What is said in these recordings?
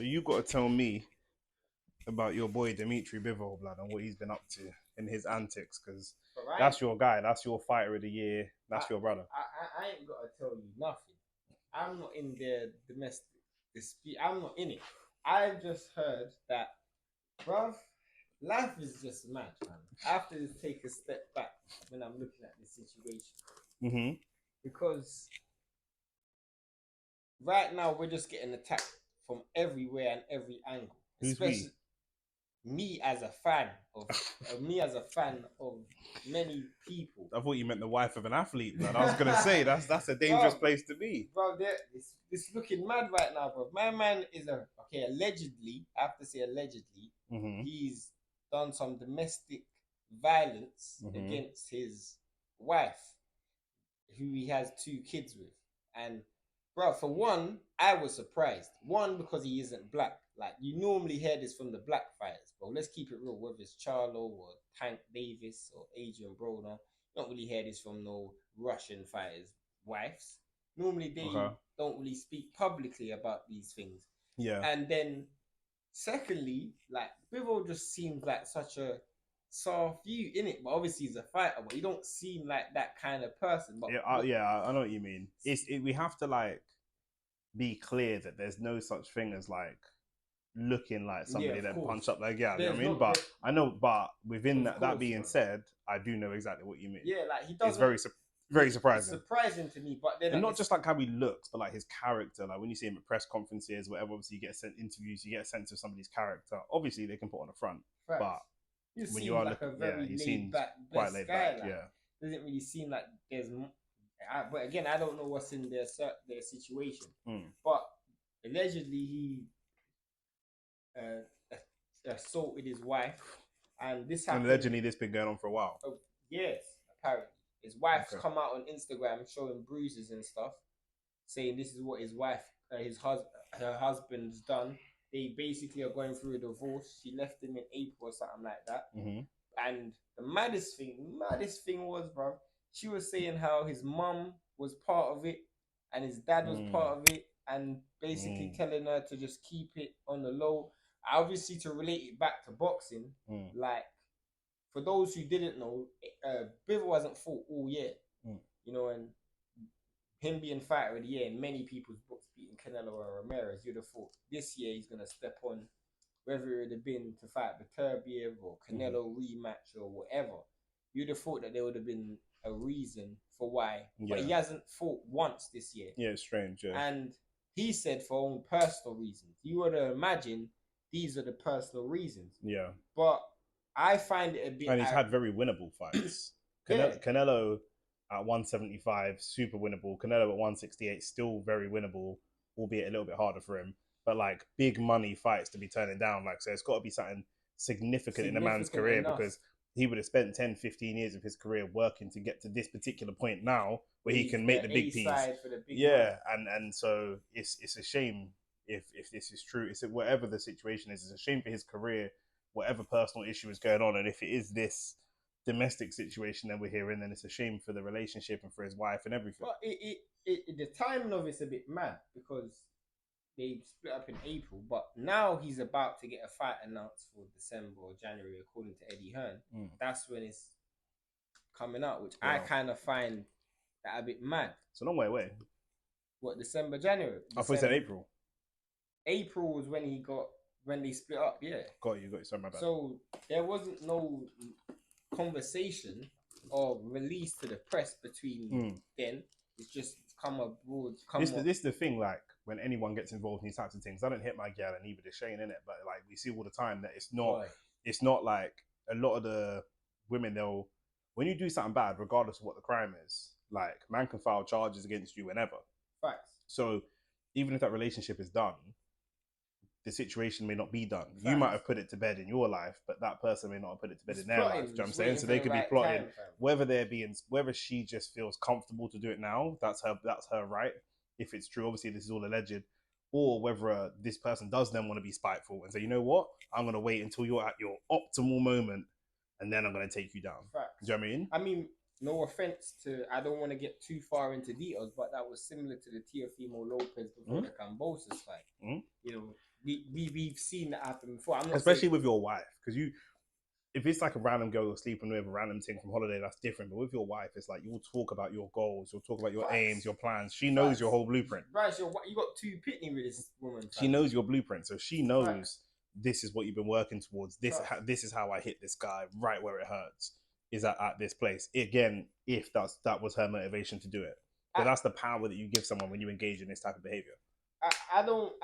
So you got to tell me about your boy Dmitry Bivol, blood, and what he's been up to in his antics, because that's your guy. That's your fighter of the year. That's your brother. I ain't got to tell you nothing. I'm not in their domestic dispute. I'm not in it. I just heard that, bruv, life is just mad, man. I have to take a step back when I'm looking at this situation. Mm-hmm. Because right now we're just getting attacked from everywhere and every angle. Who's Especially me as a fan of many people. I thought you meant the wife of an athlete, but I was gonna say that's a dangerous place to be. Bro, it's looking mad right now, bro. My man is allegedly, I have to say allegedly, he's done some domestic violence against his wife, who he has 2 kids with. And bro, for one, I was surprised. One, because he isn't black. Like, you normally hear this from the black fighters, bro. Let's keep it real. Whether it's Charlo or Tank Davis or Adrian Broner, you don't really hear this from no Russian fighters' wives. Normally, they don't really speak publicly about these things. Yeah. And then, secondly, like, Bivol just seems like such a soft view in it, but obviously he's a fighter, but he don't seem like that kind of person. But I know what you mean. We have to like be clear that there's no such thing as like looking like somebody that punched up like, yeah, you know what I mean? But I know, but within that being said, I do know exactly what you mean. Yeah, like he doesn't. It's very surprising. It's surprising to me, but then and not just like how he looks, but like his character. Like when you see him at press conferences, whatever. Obviously, you get interviews, you get a sense of somebody's character. Obviously, they can put on the front, but when you are like looking, a very he seems quite laid back. Like, yeah, doesn't really seem like there's. But again, I don't know what's in their situation. But allegedly, he assaulted his wife, and this happened. And allegedly, this been going on for a while. Oh, yes, apparently. His wife's come out on Instagram showing bruises and stuff, saying this is what his wife, her husband's done. They basically are going through a divorce. She left him in April or something like that. And the maddest thing was, bro, she was saying how his mum was part of it and his dad was part of it, and basically telling her to just keep it on the low. Obviously, to relate it back to boxing, like, for those who didn't know, Bivol hasn't fought all year. You know, and him being fighter of the year in many people's books, beating Canelo or Ramirez, you'd have thought this year he's going to step on, whether it would have been to fight Beterbiev or Canelo rematch or whatever. You'd have thought that there would have been a reason for why. Yeah. But he hasn't fought once this year. Yeah, it's strange. Yeah. And he said for own personal reasons. You would imagine these are the personal reasons. Yeah. But I find it a bit... And he's had very winnable fights. Canelo at 175, super winnable. Canelo at 168, still very winnable, albeit a little bit harder for him. But like big money fights to be turning down. Like, so it's got to be something significant in a man's career because he would have spent 10, 15 years of his career working to get to this particular point now where he can make the big piece. And so it's a shame if this is true. It's whatever the situation is, it's a shame for his career, whatever personal issue is going on. And if it is this domestic situation that we're hearing, then it's a shame for the relationship and for his wife and everything. But the timing of it's a bit mad because they split up in April, but now he's about to get a fight announced for December or January, according to Eddie Hearn. That's when it's coming out, which I kind of find that a bit mad. It's a long way away. What, December, January? I thought you said April. April was when they split up, yeah. Got you. Sorry, my bad. So there wasn't no conversation or release to the press between then. It's just come abroad. This is the thing, like, when anyone gets involved in these types of things, I don't hit my gal and either the Shane in it, but like we see all the time that it's not like a lot of the women, when you do something bad, regardless of what the crime is, like, man can file charges against you whenever. Facts. So even if that relationship is done, the situation may not be done. Facts. You might have put it to bed in your life, but that person may not have put it to bed in their life. Do you know what I'm saying? So they could be plotting. Whether she just feels comfortable to do it now, that's her right. If it's true, obviously this is all alleged, or whether this person does then want to be spiteful and say, you know what, I'm going to wait until you're at your optimal moment, and then I'm going to take you down. Facts. Do you know what I mean? I mean, no offense to, I don't want to get too far into details, but that was similar to the Teofimo Lopez before the Cambosos fight. You know, we've seen that happen before. I'm not especially saying... with your wife, because if it's like a random girl you're sleeping with, a random thing from holiday, that's different. But with your wife, it's like you'll talk about your goals, you'll talk about your aims, your plans. She knows your whole blueprint. Right, you got 2 pitney with this woman. She knows your blueprint, so she knows this is what you've been working towards. This is how I hit this guy right where it hurts. Is at this place again? If that was her motivation to do it, but that's the power that you give someone when you engage in this type of behavior. I don't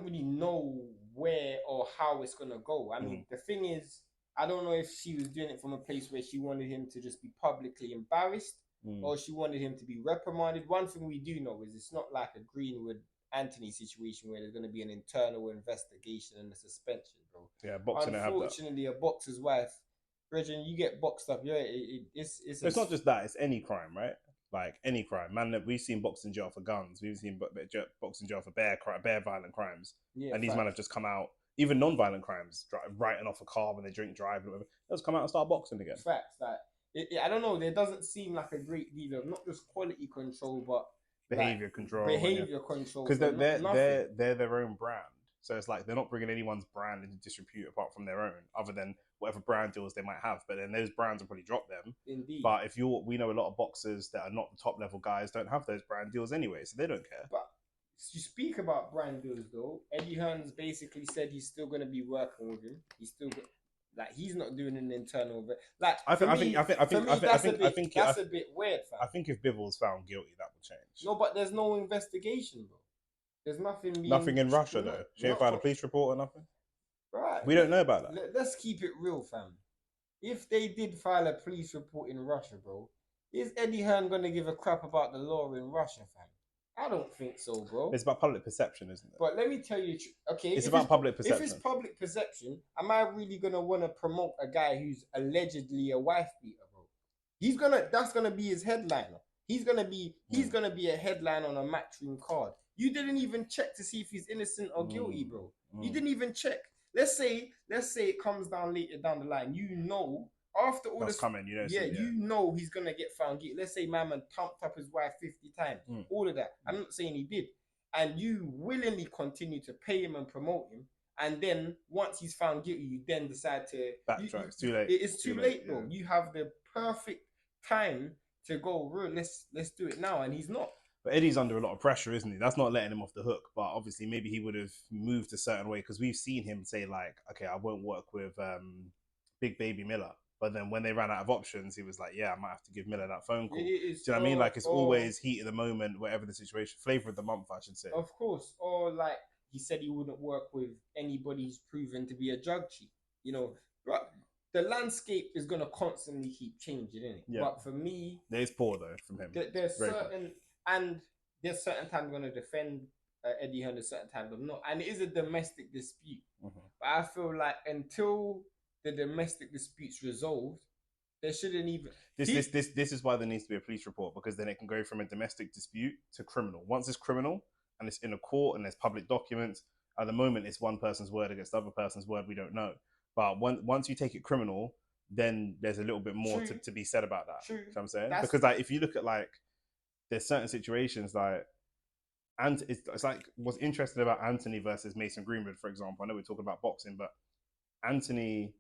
really know where or how it's gonna go. I mean, the thing is, I don't know if she was doing it from a place where she wanted him to just be publicly embarrassed, or she wanted him to be reprimanded. One thing we do know is it's not like a Greenwood Anthony situation where there's going to be an internal investigation and a suspension, bro. Yeah, boxing. Unfortunately, a boxer's wife, Bridget, you get boxed up. Yeah, it's not just that. It's any crime, right? Like any crime, man. We've seen boxing jail for guns. We've seen boxing jail for bare violent crimes. Yeah, and these men have just come out. Even non-violent crimes, writing off a car when they drink, drive, and whatever. They'll just come out and start boxing again. Facts. Like, I don't know. There doesn't seem like a great deal of not just quality control, but behavior control. Because they're their own brand. So it's like they're not bringing anyone's brand into disrepute apart from their own, other than whatever brand deals they might have. But then those brands will probably drop them. Indeed. But we know a lot of boxers that are not the top level guys don't have those brand deals anyway, so they don't care. But you speak about brand deals though. Eddie Hearn's basically said he's still going to be working with him. He's still like he's not doing an internal. Like I think that's a bit weird. Fam. I think if Bivol's found guilty, that will change. No, but there's no investigation, bro. There's nothing. Nothing in Russia though. She ain't filed a police report or nothing. Right. We don't know about that. Let's keep it real, fam. If they did file a police report in Russia, bro, is Eddie Hearn gonna give a crap about the law in Russia, fam? I don't think so, bro. It's about public perception, isn't it? But let me tell you, okay, it's about public perception. If it's public perception, am I really gonna want to promote a guy who's allegedly a wife beater, bro? That's gonna be his headliner. He's gonna be a headline on a matchroom card. You didn't even check to see if he's innocent or guilty, bro. You didn't even check. Let's say it comes down later down the line. You know, after all this coming, you know he's gonna get found guilty. Let's say my man thumped up his wife 50 times. All of that. I'm not saying he did. And you willingly continue to pay him and promote him. And then once he's found guilty, you then decide to backtrack. It's too late. It's too late, bro. Yeah. You have the perfect time to go, let's do it now. And he's not. But Eddie's under a lot of pressure, isn't he? That's not letting him off the hook. But obviously, maybe he would have moved a certain way because we've seen him say like, "Okay, I won't work with Big Baby Miller." But then when they ran out of options, he was like, "Yeah, I might have to give Miller that phone call." Do you know what I mean? Like it's always heat of the moment, whatever the situation, flavor of the month, I should say. Of course, or like he said, he wouldn't work with anybody who's proven to be a drug cheat. You know, but the landscape is gonna constantly keep changing, isn't it? Yeah. But for me, it's poor though from him. There's certain times I'm going to defend Eddie Hearn, there's certain times I'm not. And it is a domestic dispute. But I feel like until the domestic dispute's resolved, there shouldn't even... This is why there needs to be a police report, because then it can go from a domestic dispute to criminal. Once it's criminal, and it's in a court, and there's public documents, at the moment it's one person's word against the other person's word, we don't know. But once you take it criminal, then there's a little bit more to be said about that. True. You know what I'm saying? Because like, if you look at like, there's certain situations like, and it's like what's interesting about Anthony versus Mason Greenwood, for example. I know we're talking about boxing, but Anthony,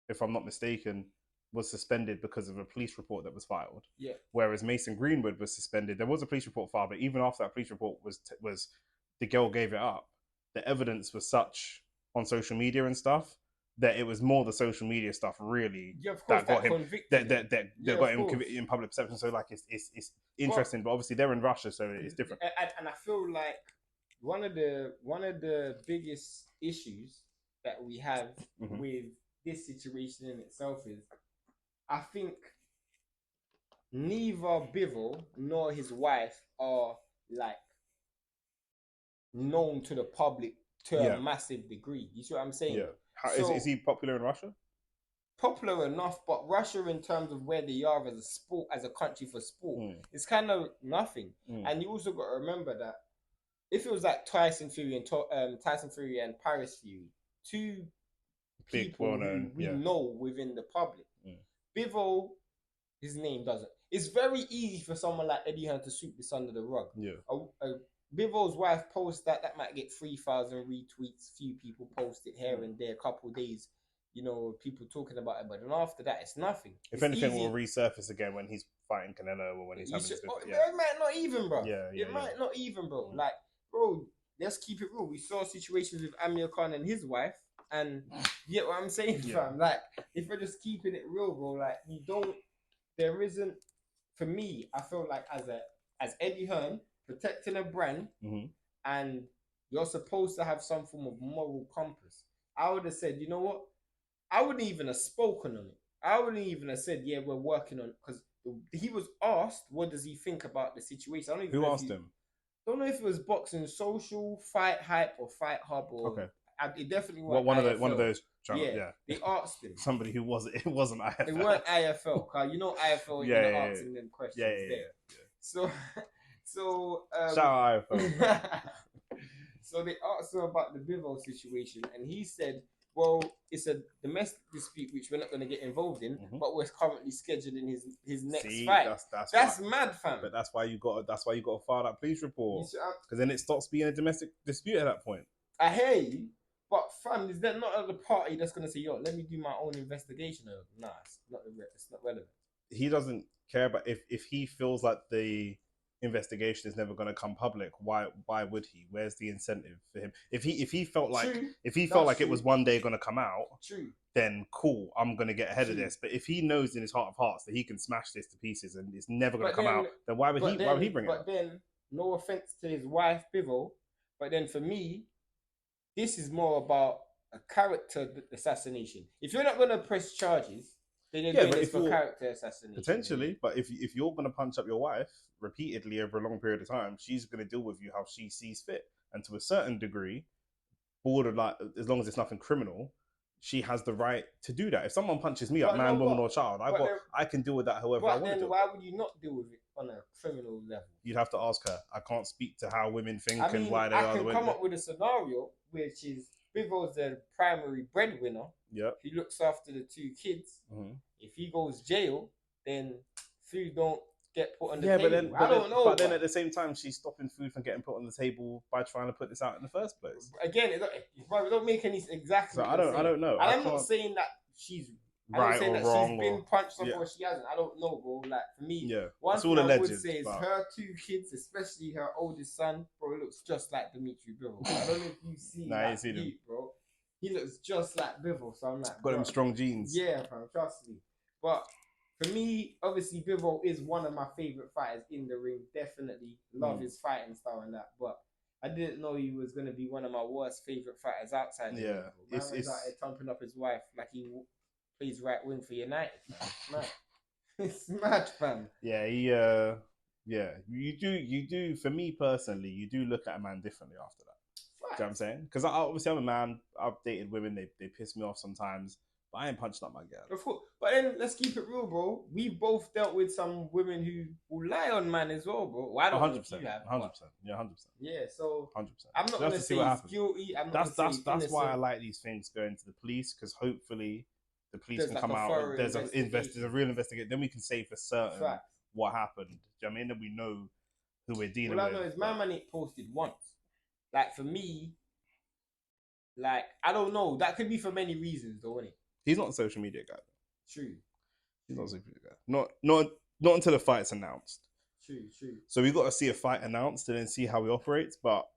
if I'm not mistaken, was suspended because of a police report that was filed. Yeah. Whereas Mason Greenwood was suspended. There was a police report filed, but even after that police report was the girl gave it up. The evidence was such on social media and stuff that it was more the social media stuff really that got him in public perception. So like it's interesting, but obviously they're in Russia, so it's different. And I feel like one of the biggest issues that we have with this situation in itself is, I think neither Bivol nor his wife are like known to the public to a massive degree. You see what I'm saying? Yeah. Is he popular in Russia? Popular enough, but Russia, in terms of where they are as a sport, as a country for sport, it's kind of nothing. And you also got to remember that if it was like Tyson Fury and Paris Fury, two people who we know within the public, Bivol, his name doesn't. It's very easy for someone like Eddie Hearn to sweep this under the rug. Yeah. Bivol's wife posts that might get 3,000 retweets. Few people post it here and there. A couple of days, people talking about it. But then after that, it's nothing. If It's anything, easy. will resurface again when he's fighting Canelo or when he's having his. It might not even, bro. Yeah. It might not even, bro. Like, bro, let's keep it real. We saw situations with Amir Khan and his wife, and you get what I'm saying, fam. Like, if we're just keeping it real, bro, like there isn't. For me, I feel like as Eddie Hearn protecting a brand, and you're supposed to have some form of moral compass. I would have said, you know what? I wouldn't even have spoken on it. I wouldn't even have said, yeah, we're working on it, because he was asked, what does he think about the situation? I don't even Who know asked him? Don't know if it was Boxing Social, Fight Hype, or Fight Hub, or it definitely was one of those channels. Yeah, they asked him. Somebody who wasn't. It wasn't IFL. It weren't IFL, cause IFL ain't gonna asking them questions there. So shout out IFL. So they asked him about the Bivol situation, and he said, well, it's a domestic dispute which we're not going to get involved in, but we're currently scheduling his next fight. That's mad, fam. But that's why you got to file that police report, because then it stops being a domestic dispute at that point. I hear you, but fam, is there not other party that's going to say, yo, let me do my own investigation? Nah, it's not relevant. He doesn't care, but if he feels like the investigation is never going to come public, why would he? Where's the incentive for him? If he felt like it was one day going to come out, then cool, I'm going to get ahead of this. But if he knows in his heart of hearts that he can smash this to pieces and it's never going to come out, then why would he bring it up? But then, no offense to his wife Bivol, but then for me, this is more about a character assassination. If you're not going to press charges, then you're doing this for character assassination. Potentially, but if you're going to punch up your wife repeatedly over a long period of time, she's going to deal with you how she sees fit. And to a certain degree, borderline, as long as it's nothing criminal, she has the right to do that. If someone punches me up, woman, or child, I can deal with that however I want to do. But then why would you not deal with it on a criminal level? You'd have to ask her. I can't speak to how women think and why they are the way. I can come up with a scenario which is Bivol's the primary breadwinner. Yep. He looks after the two kids. If he goes jail, then food don't get put on the table. I don't know. But then at the same time, she's stopping food from getting put on the table by trying to put this out in the first place. Again, it don't make any exactly. So I don't know. I'm not saying that she's right or wrong. She's been punched or she hasn't. I don't know, bro. Like for me, one thing I would say is her two kids, especially her oldest son, bro, looks just like Dmitry Bivol. I don't know if you've seen that dude, bro. He looks just like Bivol, so I'm like, got them strong genes. Yeah, bro, trust me. But for me, obviously, Bivol is one of my favorite fighters in the ring. Definitely love his fighting style and that. But I didn't know he was going to be one of my worst favorite fighters outside the ring. Man was out here thumping up his wife like he plays right wing for United. Man. It's mad, fam. Yeah, you do. For me personally, you do look at a man differently after that. Do you know what I'm saying? Because obviously I'm a man. I've dated women. They piss me off sometimes. But I ain't punching up my girl. Of course. But then let's keep it real, bro. We've both dealt with some women who will lie on man as well, bro. Well, I don't 100%. 100%. Yeah, 100%. Yeah, so 100%. I'm not going to say he's guilty. That's why I like these things going to the police, because hopefully the police can come out. There's a real investigation. Then we can say for certain what happened. Do you know what I mean? Then we know who we're dealing with. All I know is my man ain't posted once. Like for me, like I don't know. That could be for many reasons, though, isn't it? He's not a social media guy. True. He's not a social media guy. Not until the fight's announced. True. So we got to see a fight announced and then see how he operates. But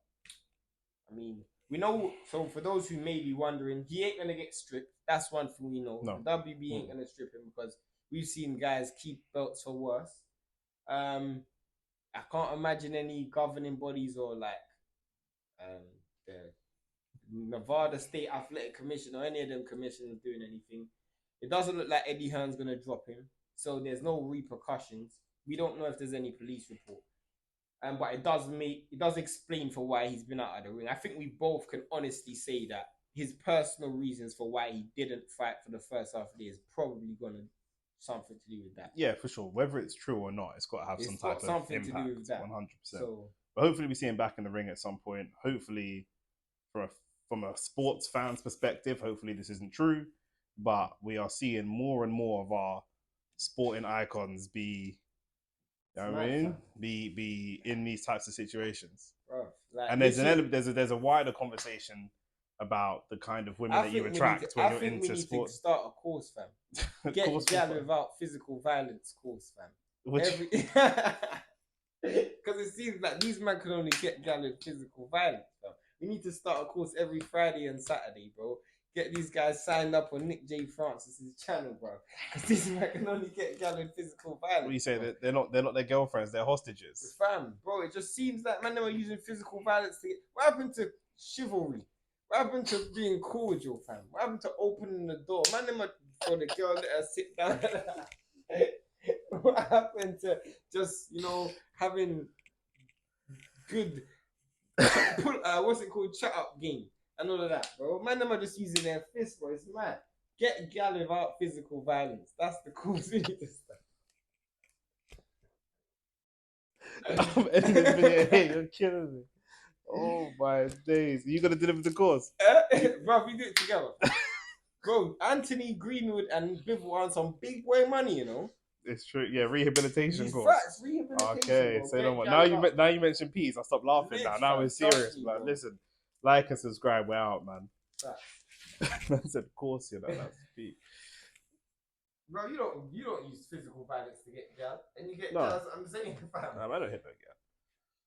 I mean, we know. So for those who may be wondering, he ain't gonna get stripped. That's one thing we know. No. WB ain't gonna strip him because we've seen guys keep belts for worse. I can't imagine any governing bodies or like the Nevada State Athletic Commission or any of them commissioners doing anything. It doesn't look like Eddie Hearn's gonna drop him, so there's no repercussions. We don't know if there's any police report, but it does explain for why he's been out of the ring. I think we both can honestly say that his personal reasons for why he didn't fight for the first half of the year is probably gonna something to do with that. Yeah, for sure. Whether it's true or not, it's got to have some type of impact. To do with that. 100%. So, but hopefully we see him back in the ring at some point. Hopefully, from a sports fan's perspective, hopefully this isn't true. But we are seeing more and more of our sporting icons be You know what I mean? Be in these types of situations. Bro, like, and there's an element, there's a wider conversation about the kind of women that you attract when you're into sports. To start a course, fam. Get gal without physical violence course, fam. Because it seems like these men can only get gal with physical violence, fam. We need to start a course every Friday and Saturday, bro. Get these guys signed up on Nick J. Francis's channel, bro. Because these men can only get gal with physical violence. What do you say? They're not their girlfriends, they're hostages. Fam, bro, it just seems like man, they were using physical violence to get... What happened to chivalry? What happened to being cordial, fam? What happened to opening the door? Man, them for the girl let her sit down. What happened to just, having good what's it called? Chat up game and all of that, bro. Man, them are just using their fists, bro. It's mad. Get gal without physical violence. That's the course we need to start. I'm ending this video. Hey, you're killing me. Oh my days. You gonna deliver the course? Bro, we do it together. Bro, Anthony Greenwood and Bivol earn some big boy money, you know. It's true. Yeah, rehabilitation course. Facts, rehabilitation. Okay, say no more. Now you mentioned peas. I stopped laughing now. Now we're serious. Like, listen, like and subscribe. We're out, man. That's of course, that's peak. Bro, you don't use physical violence to get gal, and you get girls. I'm saying, fam. I don't hit no gal.